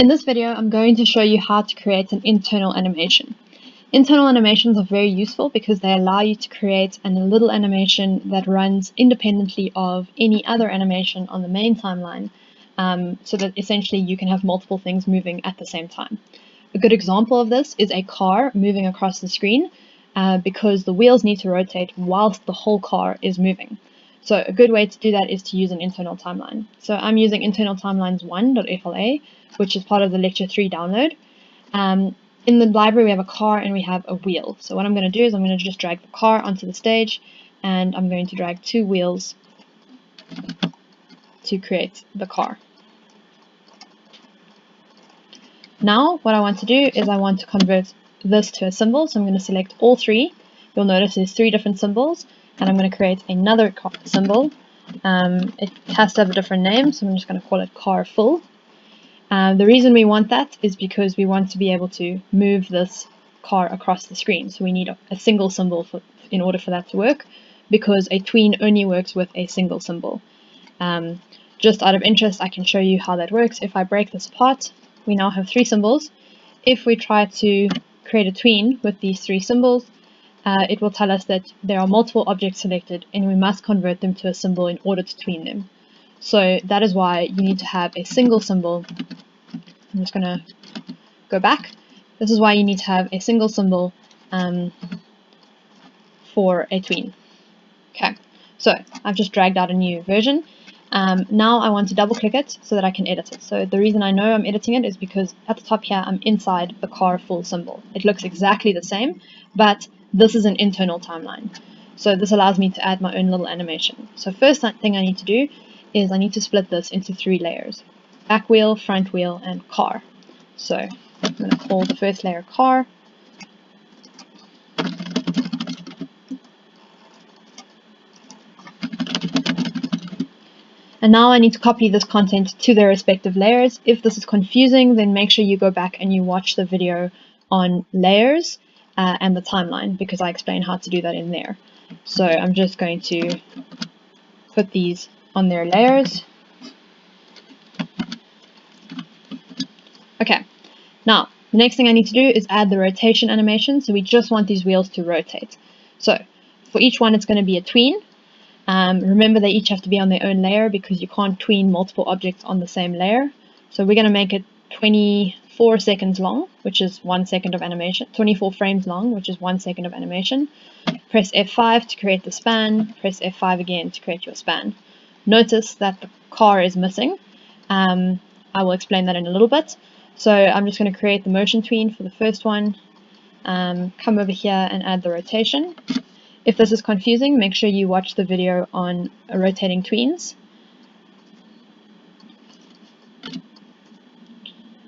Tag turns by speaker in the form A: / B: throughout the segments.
A: In this video, I'm going to show you how to create an internal animation. Internal animations are very useful because they allow you to create a little animation that runs independently of any other animation on the main timeline, so that essentially you can have multiple things moving at the same time. A good example of this is a car moving across the screen because the wheels need to rotate whilst the whole car is moving. So a good way to do that is to use an internal timeline. So I'm using internal timelines 1.fla, which is part of the lecture 3 download. In the library we have a car and we have a wheel. So what I'm going to do is I'm going to just drag the car onto the stage, and I'm going to drag 2 wheels to create the car. Now what I want to do is I want to convert this to a symbol, so I'm going to select all 3. You'll notice there's 3 different symbols, and I'm going to create another symbol. It has to have a different name, so I'm just going to call it car full. The reason we want that is because we want to be able to move this car across the screen. So we need a single symbol in order for that to work, because a tween only works with a single symbol. Just out of interest, I can show you how that works. If I break this apart, we now have 3 symbols. If we try to create a tween with these 3 symbols, it will tell us that there are multiple objects selected and we must convert them to a symbol in order to tween them. So that is why you need to have a single symbol. I'm just going to go back. This is why you need to have a single symbol for a tween. Okay, so I've just dragged out a new version. Now I want to double click it so that I can edit it. So the reason I know I'm editing it is because at the top here I'm inside the car full symbol. It looks exactly the same, but this is an internal timeline. So this allows me to add my own little animation. So first thing I need to do is I need to split this into 3 layers: back wheel, front wheel, and car. So I'm going to call the first layer car. And now I need to copy this content to their respective layers. If this is confusing, then make sure you go back and you watch the video on layers and the timeline, because I explain how to do that in there. So I'm just going to put these on their layers. Okay, now the next thing I need to do is add the rotation animation. So we just want these wheels to rotate. So for each one it's going to be a tween. Remember, they each have to be on their own layer because you can't tween multiple objects on the same layer. So we're going to make it 24 seconds long, which is 1 second of animation, 24 frames long, which is 1 second of animation. Press F5 to create the span, press F5 again to create your span. Notice that the car is missing. I will explain that in a little bit. So I'm just going to create the motion tween for the first one, come over here and add the rotation. If this is confusing, make sure you watch the video on rotating tweens.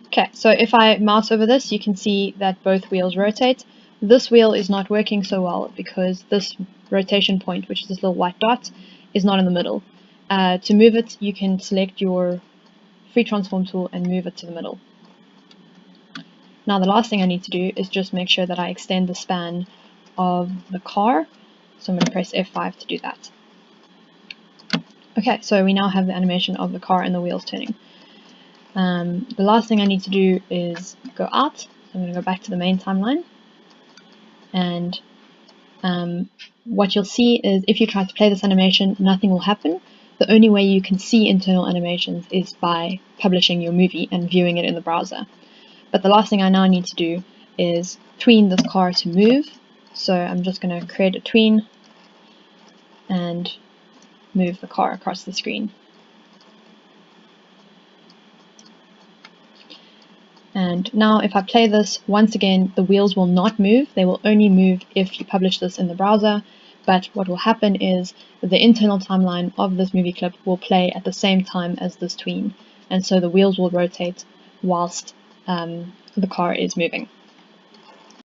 A: Okay, so if I mouse over this, you can see that both wheels rotate. This wheel is not working so well because this rotation point, which is this little white dot, is not in the middle. To move it, you can select your free transform tool and move it to the middle. Now the last thing I need to do is just make sure that I extend the span of the car. So I'm going to press F5 to do that. Okay, so we now have the animation of the car and the wheels turning. The last thing I need to do is go out. So I'm going to go back to the main timeline. And what you'll see is if you try to play this animation, nothing will happen. The only way you can see internal animations is by publishing your movie and viewing it in the browser. But the last thing I now need to do is tween this car to move. So I'm just going to create a tween and move the car across the screen. And now if I play this, once again, the wheels will not move. They will only move if you publish this in the browser. But what will happen is the internal timeline of this movie clip will play at the same time as this tween. And so the wheels will rotate whilst the car is moving.